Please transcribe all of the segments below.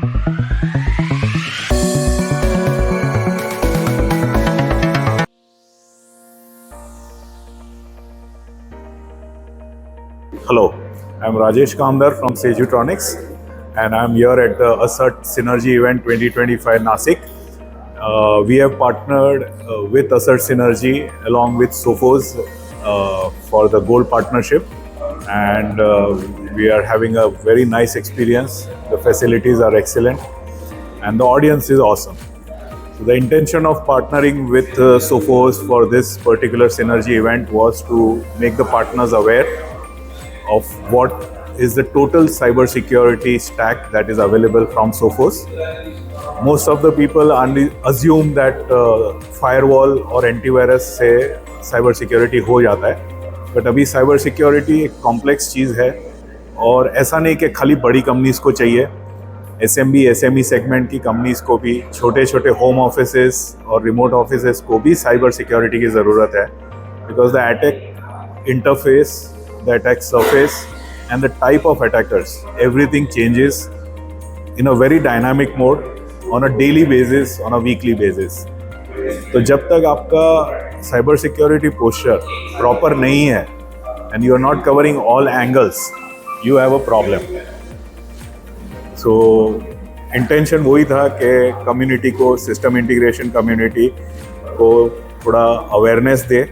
Hello, I'm Rajesh Kamdar from Sejutronics, and I'm here at the Assert Synergy Event 2025 Nasik. We have partnered with Assert Synergy along with Sophos for the Gold Partnership, and we are having a very nice experience. The facilities are excellent, and the audience is awesome. So the intention of partnering with Sophos for this particular Synergy event was to make the partners aware of what is the total cybersecurity stack that is available from Sophos. Most of the people assume that firewall और antivirus से cyber security हो जाता है, but अभी cyber security एक complex चीज़ है और ऐसा नहीं कि खाली बड़ी कंपनीज को चाहिए, SMB, SME सेगमेंट की कंपनीज को भी, छोटे छोटे होम ऑफिसेस और रिमोट ऑफिसेस को भी साइबर सिक्योरिटी की ज़रूरत है, because the attack interface, the attack surface and the type of attackers, everything changes in a very dynamic mode on a daily basis, on a weekly basis. तो जब तक आपका cyber security posture proper नहीं है and you are not covering all angles, you have a problem. So intention वही था कि community को, system integration community को थोड़ा awareness they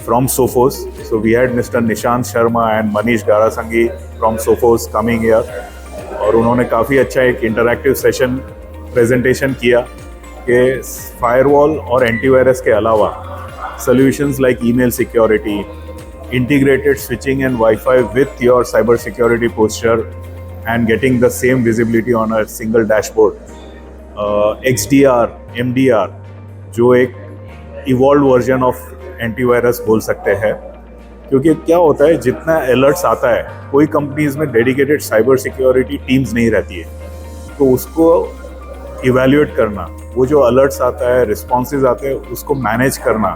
from Sophos. So we had Mr. Nishant Sharma and Manish Garasangi from Sophos coming here, और उन्होंने काफ़ी अच्छा एक इंटरैक्टिव सेशन प्रेजेंटेशन किया कि फायरवॉल और एंटीवायरस के अलावा solutions like email security, integrated switching and Wi-Fi with your cyber security posture and getting the same visibility on a single dashboard, XDR, MDR, जो एक evolved version of एंटीवायरस बोल सकते हैं, क्योंकि क्या होता है, जितना अलर्ट्स आता है, कोई कंपनीज में डेडिकेटेड साइबर सिक्योरिटी टीम्स नहीं रहती है, तो उसको इवैल्यूएट करना, वो जो अलर्ट्स आता है, रिस्पॉन्सेज आते हैं, उसको मैनेज करना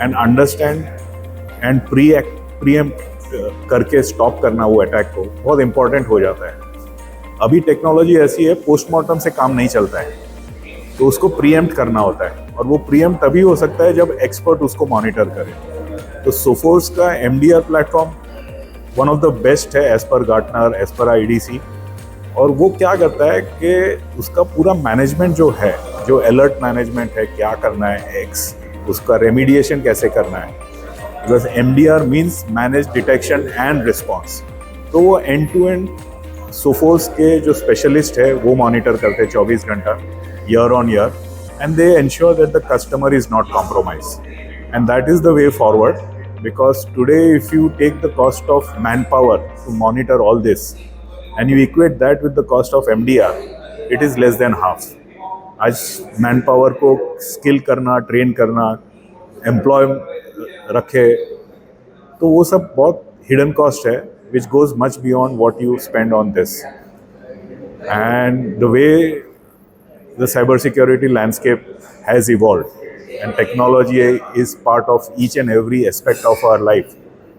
एंड अंडरस्टैंड एंड प्रीएम्प्ट करके स्टॉप करना वो अटैक को, बहुत इंपॉर्टेंट हो जाता है। अभी टेक्नोलॉजी ऐसी है, पोस्टमार्टम से काम नहीं चलता है, तो उसको प्रीएम्प्ट करना होता है, और वो प्रीएम्प्ट तभी हो सकता है जब एक्सपर्ट उसको मॉनिटर करे। तो सोफोस का MDR platform one of the best है as per Gartner, as per IDC, और वो क्या करता है कि उसका पूरा मैनेजमेंट जो है, जो अलर्ट मैनेजमेंट है, क्या करना है, उसका रेमिडिएशन कैसे करना है, because MDR means manage detection and response, तो वो एंड टू एंड सोफोस के जो स्पेशलिस्ट है वो मॉनिटर करते हैं 24 घंटा, year on year, and they ensure that the customer is not compromised, and that is the way forward, because today if you take the cost of manpower to monitor all this and you equate that with the cost of MDR, it is less than half. आज manpower को skill करना, train करना, employ रखे, तो वो सब बहुत hidden cost है, which goes much beyond what you spend on this. And the way the cybersecurity landscape has evolved and technology is part of each and every aspect of our life,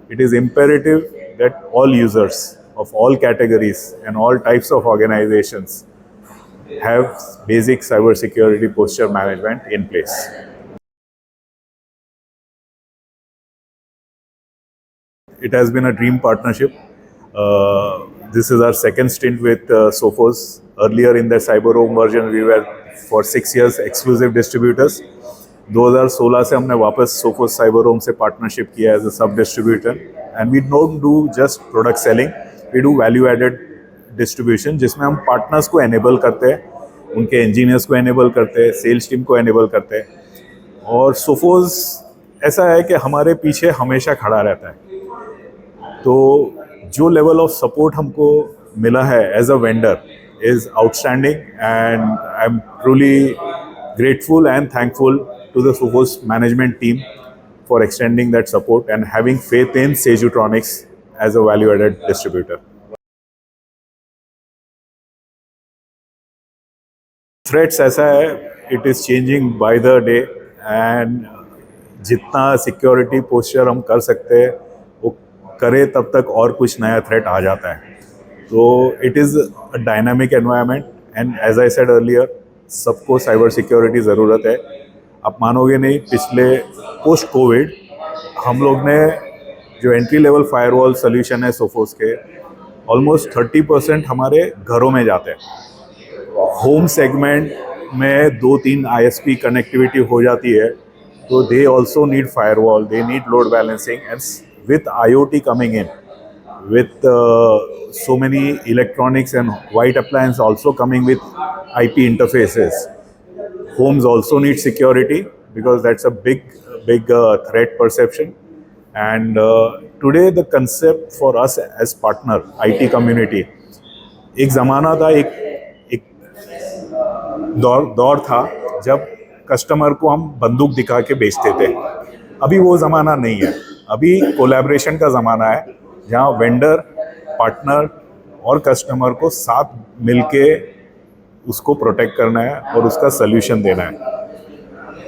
it is imperative that all users of all categories and all types of organizations have basic cybersecurity posture management in place. It has been a dream partnership. This is our second stint with Sophos. Earlier in the CyberRoam version, we were for 6 years exclusive distributors. 2016 से हमने वापस Sophos CyberRoam से partnership किया as a sub distributor, and we don't do just product selling, we do value added distribution, जिसमें हम partners को enable करते हैं, उनके इंजीनियर्स को एनेबल करते हैं, सेल्स टीम को एनेबल करते हैं, और Sophos ऐसा है कि हमारे पीछे हमेशा खड़ा रहता है। तो जो लेवल ऑफ सपोर्ट हमको मिला है as a vendor is outstanding, and I'm truly grateful and thankful to the Sophos management team for extending that support and having faith in Sejutronics as a value-added distributor. Threats ऐसा है, it is changing by the day, and जितना security posture हम कर सकते हैं वो करें, तब तक और कुछ नया थ्रेट आ जाता है. तो it is a dynamic environment, and as I said earlier, सबको साइबर सिक्योरिटी ज़रूरत है। आप मानोगे नहीं, पिछले पोस्ट कोविड हम लोग ने जो एंट्री लेवल फायरवॉल सोल्यूशन है सोफोस के, ऑलमोस्ट 30% हमारे घरों में जाते हैं। होम सेगमेंट में 2-3 ISP कनेक्टिविटी हो जाती है, तो they also need firewall, they need load balancing, and with IoT coming in, with so many electronics and white appliance also coming with IP interfaces. Homes also need security because that's a big threat perception. And today the concept for us as partner IT community, एक ज़माना था, एक दौर था जब customer को हम बंदूक दिखा के बेचते थे। अभी वो ज़माना नहीं है, अभी कोलैबोरेशन का ज़माना है, जहाँ वेंडर, पार्टनर और कस्टमर को साथ मिलके उसको प्रोटेक्ट करना है और उसका सल्यूशन देना है।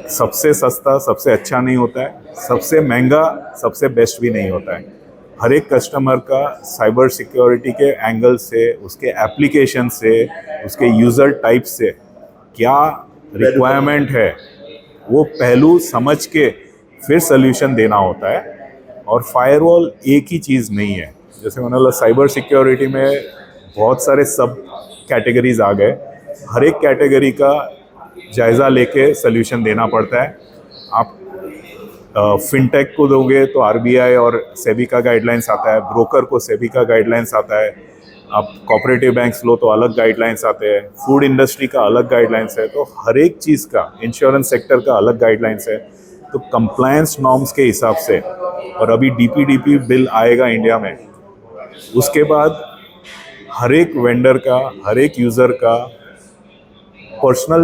सबसे सस्ता सबसे अच्छा नहीं होता है, सबसे महंगा सबसे बेस्ट भी नहीं होता है। हर एक कस्टमर का साइबर सिक्योरिटी के एंगल से, उसके एप्लीकेशन से, उसके यूज़र टाइप से क्या रिक्वायरमेंट है, वो पहलू समझ के फिर सल्यूशन देना होता है। और फायरवॉल एक ही चीज़ नहीं है। जैसे मैंने बोला, साइबर सिक्योरिटी में बहुत सारे सब कैटेगरीज आ गए, हर एक कैटेगरी का जायज़ा लेके सल्यूशन देना पड़ता है। आप फिनटेक को दोगे तो RBI और सेबी का गाइडलाइंस आता है, ब्रोकर को सेबी का गाइडलाइंस आता है, आप कोऑपरेटिव बैंक्स लो तो अलग गाइडलाइंस आते हैं, फूड इंडस्ट्री का अलग गाइडलाइंस है, तो हर एक चीज़ का, इंश्योरेंस सेक्टर का अलग गाइडलाइंस है। तो कंप्लायंस नॉर्म्स के हिसाब से, और अभी DPDP बिल आएगा इंडिया में, उसके बाद हर एक वेंडर का, हर एक यूज़र का पर्सनल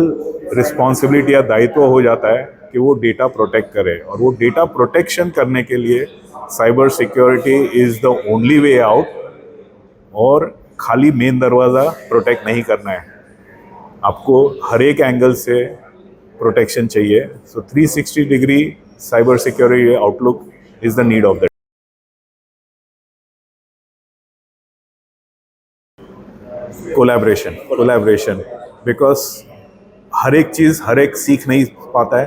रिस्पॉन्सिबिलिटी या दायित्व हो जाता है कि वो डेटा प्रोटेक्ट करे। और वो डेटा प्रोटेक्शन करने के लिए cyber security is the only way out, और खाली मेन दरवाज़ा प्रोटेक्ट नहीं करना है, आपको हर एक एंगल से प्रोटेक्शन चाहिए। So 360 degree cyber security outlook is the need of the collaboration, because हर एक चीज़ हर एक सीख नहीं पाता है,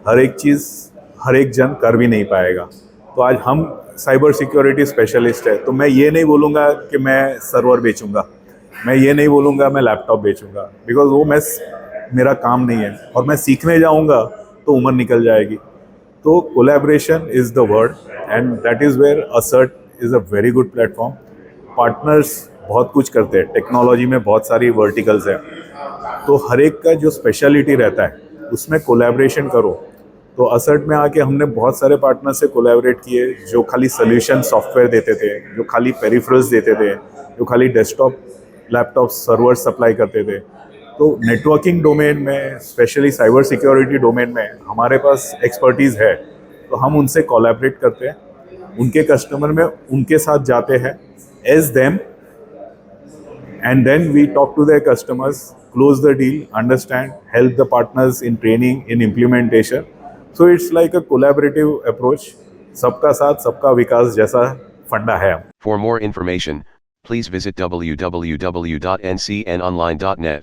हर एक चीज़ हर एक जन कर भी नहीं पाएगा। तो आज हम साइबर सिक्योरिटी स्पेशलिस्ट है, तो मैं ये नहीं बोलूँगा कि मैं सर्वर बेचूँगा, मैं ये नहीं बोलूँगा मैं लैपटॉप बेचूँगा, बिकॉज वो मेरा काम नहीं है, और मैं सीखने जाऊँगा तो उम्र निकल जाएगी। तो collaboration is the word, and that is where assert is a very good platform. Partners बहुत कुछ करते हैं, टेक्नोलॉजी में बहुत सारी वर्टिकल्स हैं, तो हर एक का जो स्पेशलिटी रहता है उसमें कोलैबोरेशन करो। तो असर्ट में आके हमने बहुत सारे पार्टनर से कोलैबोरेट किए, जो खाली सोल्यूशन सॉफ्टवेयर देते थे, जो खाली पेरिफेरल्स देते थे, जो खाली डेस्कटॉप लैपटॉप सर्वर सप्लाई करते थे। तो नेटवर्किंग डोमेन में, स्पेशली साइबर सिक्योरिटी डोमेन में हमारे पास एक्सपर्टीज़ है, तो हम उनसे कोलैबोरेट करते हैं, उनके कस्टमर में उनके साथ जाते हैं as them, and then we talk to their customers, close the deal, understand, help the partners in training, in implementation. So it's like a collaborative approach. सबका साथ सबका विकास जैसा फंडा है। For more information, please visit www.ncnonline.net.